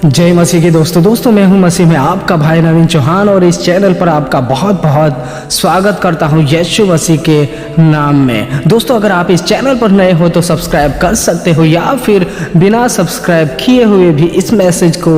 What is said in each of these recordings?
जय मसीह के दोस्तों मैं हूं मसीह में आपका भाई नवीन चौहान और इस चैनल पर आपका बहुत बहुत स्वागत करता हूं यीशु मसीह के नाम में। दोस्तों अगर आप इस चैनल पर नए हो तो सब्सक्राइब कर सकते हो या फिर बिना सब्सक्राइब किए हुए भी इस मैसेज को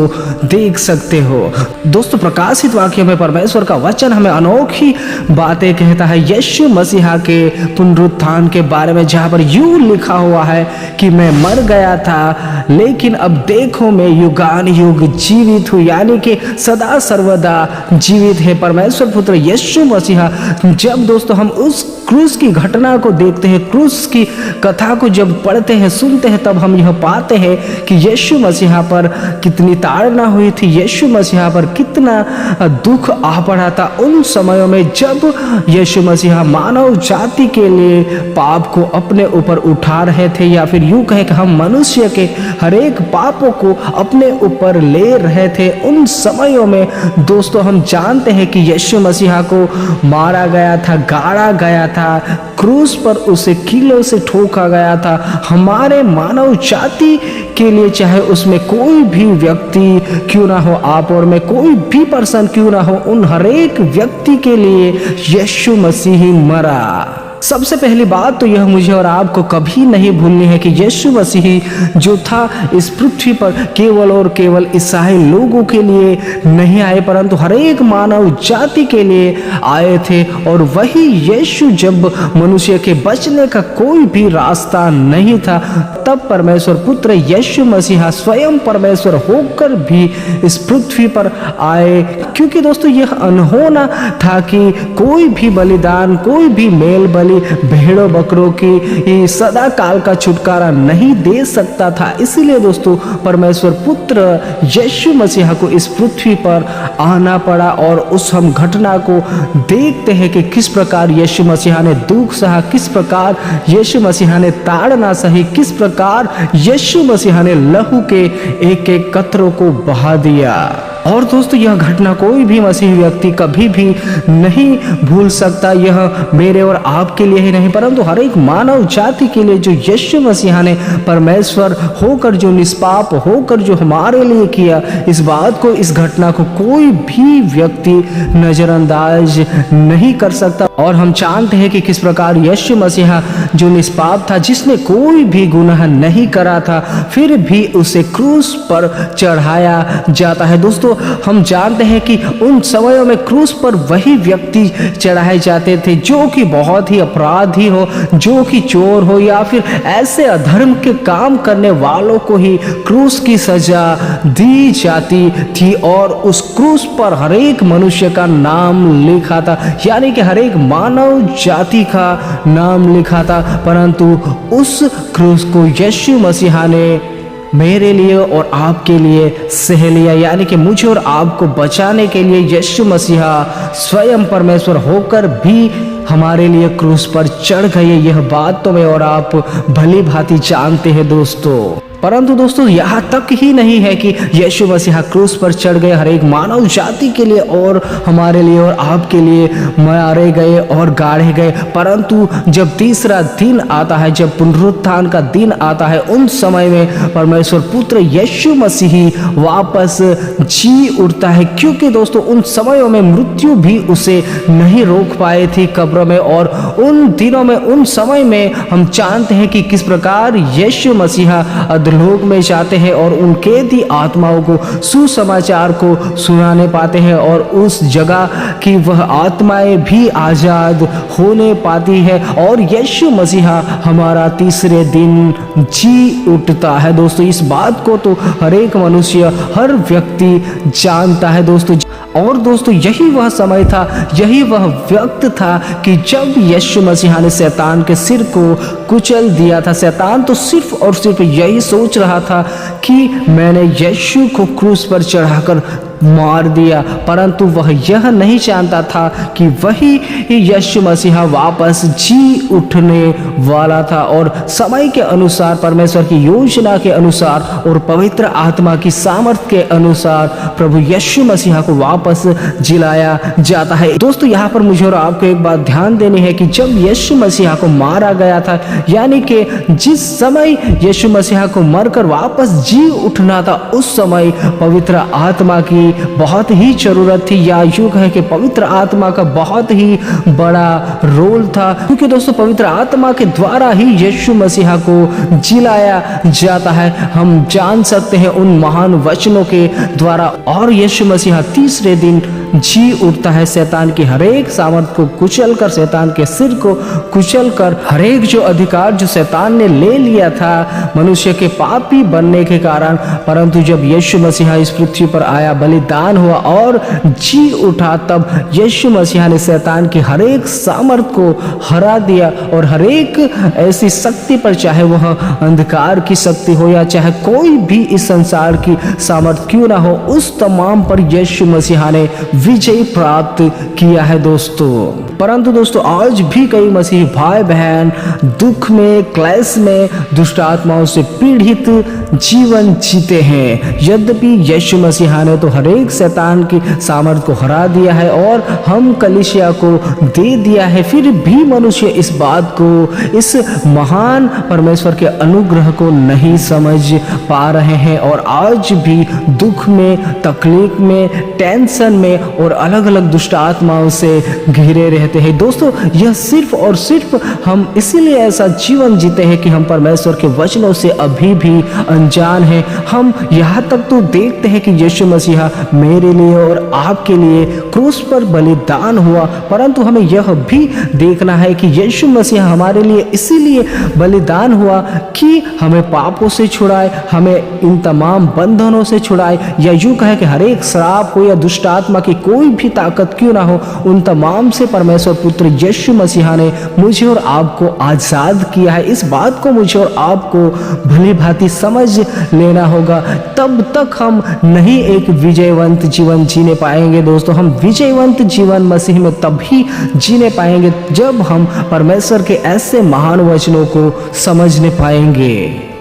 देख सकते हो। दोस्तों प्रकाशित वाक्य में परमेश्वर का वचन हमें अनोखी बातें कहता है यीशु मसीहा के पुनरुत्थान के बारे में, जहाँ पर यूं लिखा हुआ है कि मैं मर गया था लेकिन अब देखो मैं युगान युग जीवित हूँ, यानी कि सदा सर्वदा जीवित है परमेश्वर पुत्र यीशु मसीहा। जब दोस्तों हम उस क्रूस की घटना को देखते हैं, क्रूस की कथा को जब पढ़ते हैं सुनते हैं, तब हम यह पाते हैं कि यीशु मसीहा पर कितनी ताड़ना हुई थी, यीशु मसीहा पर कितना दुख आ पड़ा था उन समयों में जब यीशु मसीहा मानव जाति के लिए पाप को अपने ऊपर उठा रहे थे, या फिर यूं कहें कि हम मनुष्य के हर एक पापों को अपने ऊपर ले रहे थे। उन समयों में दोस्तों हम जानते हैं कि यीशु मसीहा को मारा गया था, गाड़ा गया था, क्रूस पर उसे कीलों से ठोका गया था हमारे मानव जाति के लिए, चाहे उसमें कोई भी व्यक्ति क्यों ना हो, आप और मैं कोई भी पर्सन क्यों ना हो, उन हर एक व्यक्ति के लिए यीशु मसीह ही मरा। सबसे पहली बात तो यह मुझे और आपको कभी नहीं भूलनी है कि यीशु मसीह जो था इस पृथ्वी पर केवल और केवल ईसाई लोगों के लिए नहीं आए, परंतु हर एक मानव जाति के लिए आए थे। और वही यीशु जब मनुष्य के बचने का कोई भी रास्ता नहीं था, तब परमेश्वर पुत्र यीशु मसीहा स्वयं परमेश्वर होकर भी इस पृथ्वी पर आए, क्योंकि दोस्तों यह अनहोना था कि कोई भी बलिदान, कोई भी मेल बलि भेड़ों बकरों की सदा काल का छुटकारा नहीं दे सकता था। इसीलिए दोस्तों परमेश्वर पुत्र यीशु मसीहा को इस पृथ्वी पर आना पड़ा। और उस हम घटना को देखते हैं कि किस प्रकार यीशु मसीहा ने दुख सहा, किस प्रकार यीशु मसीहा ने ताड़ना सही, किस प्रकार यीशु मसीहा ने लहू के एक एक कतरों को बहा दिया। और दोस्तों यह घटना कोई भी मसीही व्यक्ति कभी भी नहीं भूल सकता। यह मेरे और आपके लिए ही नहीं, परंतु हर एक मानव जाति के लिए जो यीशु मसीहा ने परमेश्वर होकर, जो निष्पाप होकर जो हमारे लिए किया, इस बात को, इस घटना को कोई भी व्यक्ति नजरअंदाज नहीं कर सकता। और हम जानते हैं कि किस प्रकार यीशु मसीहा जो निष्पाप था, जिसने कोई भी गुनाह नहीं करा था, फिर भी उसे क्रूस पर चढ़ाया जाता है। दोस्तों हम जानते हैं कि उन समयों में क्रूस पर वही व्यक्ति चढ़ाए जाते थे जो कि बहुत ही अपराधी हो, जो कि चोर हो, या फिर ऐसे अधर्म के काम करने वालों को ही क्रूस की सजा दी जाती थी। और उस क्रूस पर हर एक मनुष्य का नाम लिखा था, यानी कि हर एक मानव जाति का नाम लिखा था। परंतु उस क्रूस को यीशु मसीहा ने मेरे लिए और आपके लिए सह लिया, यानी कि मुझे और आपको बचाने के लिए यीशु मसीहा स्वयं परमेश्वर होकर भी हमारे लिए क्रूस पर चढ़ गए। यह बात तो मैं और आप भली भांति जानते हैं दोस्तों। परंतु दोस्तों यहाँ तक ही नहीं है कि यीशु मसीहा क्रूस पर चढ़ गए हर एक मानव जाति के लिए और हमारे लिए और आपके लिए मारे गए और गाड़े गए, परंतु जब तीसरा दिन आता है, जब पुनरुत्थान का दिन आता है, उन समय में परमेश्वर पुत्र यीशु मसीह वापस जी उठता है। क्योंकि दोस्तों उन समयों में मृत्यु भी उसे नहीं रोक पाए थी कब्र में। और उन दिनों में, उन समय में हम जानते हैं कि किस प्रकार यीशु मसीहा लोक में जाते हैं और उन कैदी आत्माओं को सुसमाचार को सुनाने पाते हैं, और उस जगह की वह आत्माएं भी आजाद होने पाती है। और यीशु मसीहा हमारा तीसरे दिन जी उठता है। दोस्तों इस बात को तो हर एक मनुष्य, हर व्यक्ति जानता है दोस्तों। और दोस्तों यही वह समय था, यही वह वक्त था कि जब यीशु मसीहा ने शैतान के सिर को कुचल दिया था। शैतान तो सिर्फ और सिर्फ यही सोच रहा था कि मैंने यीशु को क्रूस पर चढ़ाकर मार दिया, परंतु वह यह नहीं जानता था कि वही यीशु मसीहा वापस जी उठने वाला था और समय के अनुसार, परमेश्वर की योजना के अनुसार और पवित्र आत्मा की सामर्थ्य के अनुसार प्रभु यीशु मसीहा को वापस जिलाया जाता है। दोस्तों, यहाँ पर मुझे और आपको एक बात ध्यान देनी है कि जब यीशु मसीहा को मारा गया था, यानी कि जिस समय यीशु मसीहा को मरकर वापस जी उठना था, उस समय पवित्र आत्मा की बहुत ही जरूरत थी, या यूं कहें कि पवित्र आत्मा का बहुत ही बड़ा रोल था, क्योंकि दोस्तों पवित्र आत्मा के द्वारा ही यीशु मसीहा को जिलाया जाता है। हम जान सकते हैं उन महान वचनों के द्वारा। और यीशु मसीहा तीसरे दिन जी उठता है, शैतान की हरेक सामर्थ को कुचल कर, शैतान के सिर को कुचल कर, हरेक जो अधिकार जो शैतान ने ले लिया था मनुष्य के पापी बनने के कारण, परंतु जब यीशु मसीहा इस पृथ्वी पर आया, बलिदान हुआ और जी उठा, तब यीशु मसीहा ने शैतान की हरेक सामर्थ को हरा दिया और हरेक ऐसी शक्ति पर, चाहे वह अंधकार की शक्ति हो या चाहे कोई भी इस संसार की सामर्थ क्यों ना हो, उस तमाम पर यीशु मसीहा ने विजय प्राप्त किया है दोस्तों। परंतु दोस्तों, आज भी कई मसीही भाई बहन दुख में, क्लेश में, दुष्ट आत्माओं से पीड़ित जीवन जीते हैं। यद्यपि यीशु मसीहा ने तो हरेक शैतान की सामर्थ को हरा दिया है और हम कलीसिया को दे दिया है, फिर भी मनुष्य इस बात को, इस महान परमेश्वर के अनुग्रह को नहीं समझ पा रहे हैं और आज भी दुख में, तकलीफ में, टेंशन में और अलग अलग दुष्ट आत्माओं से घिरे रहते हैं। दोस्तों, यह सिर्फ और सिर्फ हम इसीलिए ऐसा जीवन जीते हैं कि हम परमेश्वर के वचनों से अभी भी अनजान हैं। हम यहाँ तक तो देखते हैं कि यीशु मसीहा मेरे लिए और आपके लिए क्रूस पर बलिदान हुआ, परंतु हमें यह भी देखना है कि यीशु मसीहा हमारे लिए इसीलिए बलिदान हुआ कि हमें पापों से छुड़ाए, हमें इन तमाम बंधनों से छुड़ाए, या यूं कहे कि हर एक श्राप हो या दुष्ट आत्मा की कोई भी ताकत क्यों ना हो, उन तमाम से परमेश्वर पुत्र यीशु मसीहा ने मुझे और आपको आजाद किया है। इस बात को मुझे और आपको भली भांति समझ लेना होगा, तब तक हम नहीं एक विजयवंत जीवन जीने पाएंगे। दोस्तों, हम विजयवंत जीवन मसीह में तभी जीने पाएंगे जब हम परमेश्वर के ऐसे महान वचनों को समझने पाएंगे।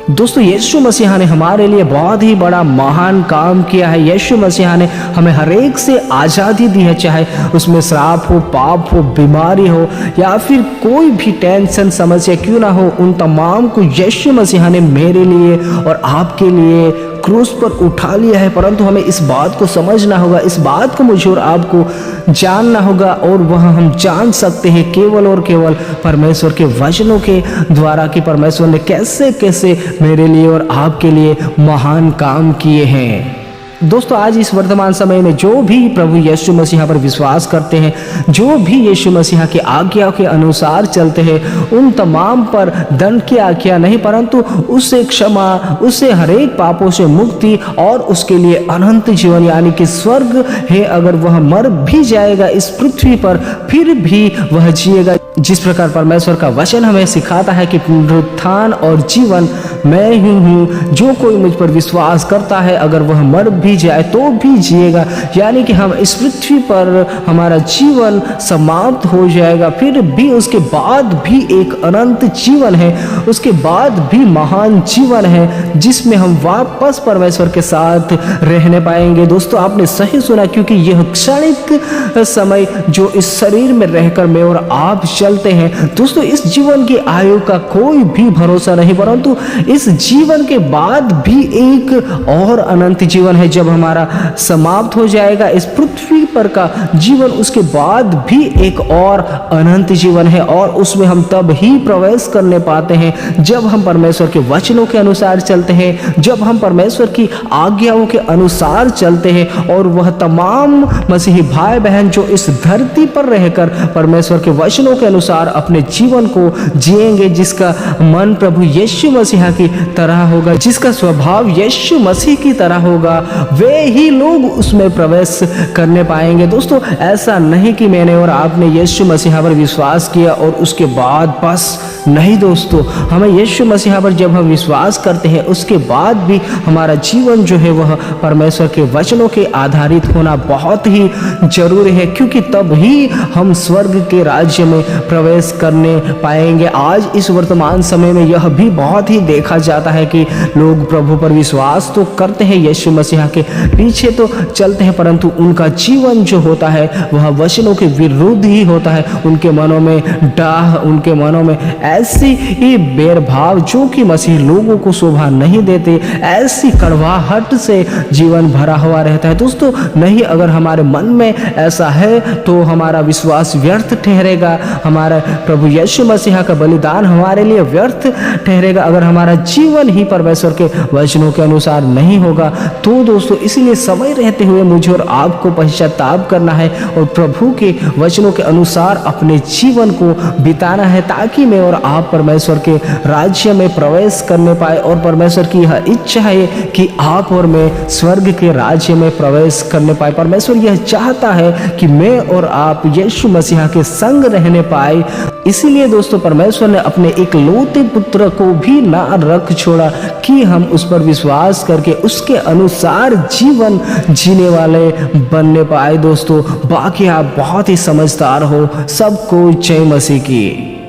दोस्तों, यीशु मसीहा ने हमारे लिए बहुत ही बड़ा महान काम किया है। यीशु मसीहा ने हमें हर एक से आज़ादी दी है, चाहे उसमें श्राप हो, पाप हो, बीमारी हो या फिर कोई भी टेंशन, समस्या क्यों ना हो, उन तमाम को यीशु मसीहा ने मेरे लिए और आपके लिए क्रूस पर उठा लिया है। परंतु हमें इस बात को समझना होगा, इस बात को मुझे और आपको जानना होगा, और वह हम जान सकते हैं केवल और केवल परमेश्वर के वचनों के द्वारा कि परमेश्वर ने कैसे कैसे मेरे लिए और आपके लिए महान काम किए हैं। दोस्तों, आज इस वर्तमान समय में जो भी प्रभु यीशु मसीहा पर विश्वास करते हैं, जो भी यीशु मसीहा की आज्ञा के अनुसार चलते हैं, उन तमाम पर दंड की आज्ञा नहीं, परंतु उससे क्षमा, उससे हरेक पापों से मुक्ति और उसके लिए अनंत जीवन यानी कि स्वर्ग है। अगर वह मर भी जाएगा इस पृथ्वी पर, फिर भी वह जिएगा। जिस प्रकार परमेश्वर का वचन हमें सिखाता है कि पुनरुत्थान और जीवन मैं ही हूँ, जो कोई मुझ पर विश्वास करता है अगर वह मर भी जाए तो भी जिएगा, यानी कि हम इस पृथ्वी पर हमारा जीवन समाप्त हो जाएगा, फिर भी उसके बाद भी एक अनंत जीवन है, उसके बाद भी महान जीवन है जिसमें हम वापस परमेश्वर के साथ रहने पाएंगे। दोस्तों, आपने सही सुना, क्योंकि यह क्षणिक समय जो इस शरीर में रहकर मैं और आप चलते हैं, दोस्तों इस जीवन की आयु का कोई भी भरोसा नहीं, परंतु इस जीवन के बाद भी एक और अनंत जीवन है। जब हमारा समाप्त हो जाएगा इस पृथ्वी पर का जीवन, उसके बाद भी एक और अनंत जीवन है, और उसमें हम तब ही प्रवेश करने पाते हैं जब हम परमेश्वर के वचनों के अनुसार चलते हैं, जब हम परमेश्वर की आज्ञाओं के अनुसार चलते हैं। और वह तमाम मसीही भाई बहन जो इस धरती पर रहकर परमेश्वर के वचनों के अनुसार अपने जीवन को जिएंगे, जिसका मन प्रभु यीशु मसीहा की तरह होगा, जिसका स्वभाव यीशु मसीह की तरह होगा, वे ही लोग उसमें प्रवेश करने पाएंगे। दोस्तों, ऐसा नहीं कि मैंने और आपने यीशु मसीहा पर विश्वास किया और उसके बाद बस नहीं दोस्तों, हमें यीशु मसीहा पर जब हम विश्वास करते हैं उसके बाद भी हमारा जीवन जो है वह परमेश्वर के वचनों के आधारित होना बहुत ही जरूरी है, क्योंकि तब ही हम स्वर्ग के राज्य में प्रवेश करने पाएंगे। आज इस वर्तमान समय में यह भी बहुत ही देखा जाता है कि लोग प्रभु पर विश्वास तो करते हैं, यीशु मसीहा के पीछे तो चलते हैं, परंतु उनका जीवन जो होता है वह वचनों के विरुद्ध ही होता है। उनके मनों में डाह, उनके मनों में ऐसी ही बैरभाव जो कि मसीह लोगों को शोभा नहीं देते, ऐसी कड़वाहट से जीवन भरा हुआ रहता है। दोस्तों नहीं, अगर हमारे मन में ऐसा है तो हमारा विश्वास व्यर्थ ठहरेगा, हमारा प्रभु यीशु मसीहा का बलिदान हमारे लिए व्यर्थ ठहरेगा। अगर हमारा जीवन ही परमेश्वर के वचनों के अनुसार नहीं होगा तो दोस्तों इसीलिए समय रहते हुए मुझे और आपको पश्चाताप करना है और प्रभु के वचनों के अनुसार अपने जीवन को बिताना है, ताकि मैं और आप परमेश्वर के राज्य में प्रवेश करने पाए। और परमेश्वर की यह इच्छा है कि आप और मैं स्वर्ग के राज्य में प्रवेश करने पाए। परमेश्वर यह चाहता है कि मैं और आप यीशु मसीहा के संग रहने पाए। इसीलिए दोस्तों परमेश्वर ने अपने इकलौते पुत्र को भी ना रख छोड़ा कि हम उस पर विश्वास करके उसके अनुसार जीवन जीने वाले बनने पाए। दोस्तों बाकी आप बहुत ही समझदार हो। सबको जय मसीह की।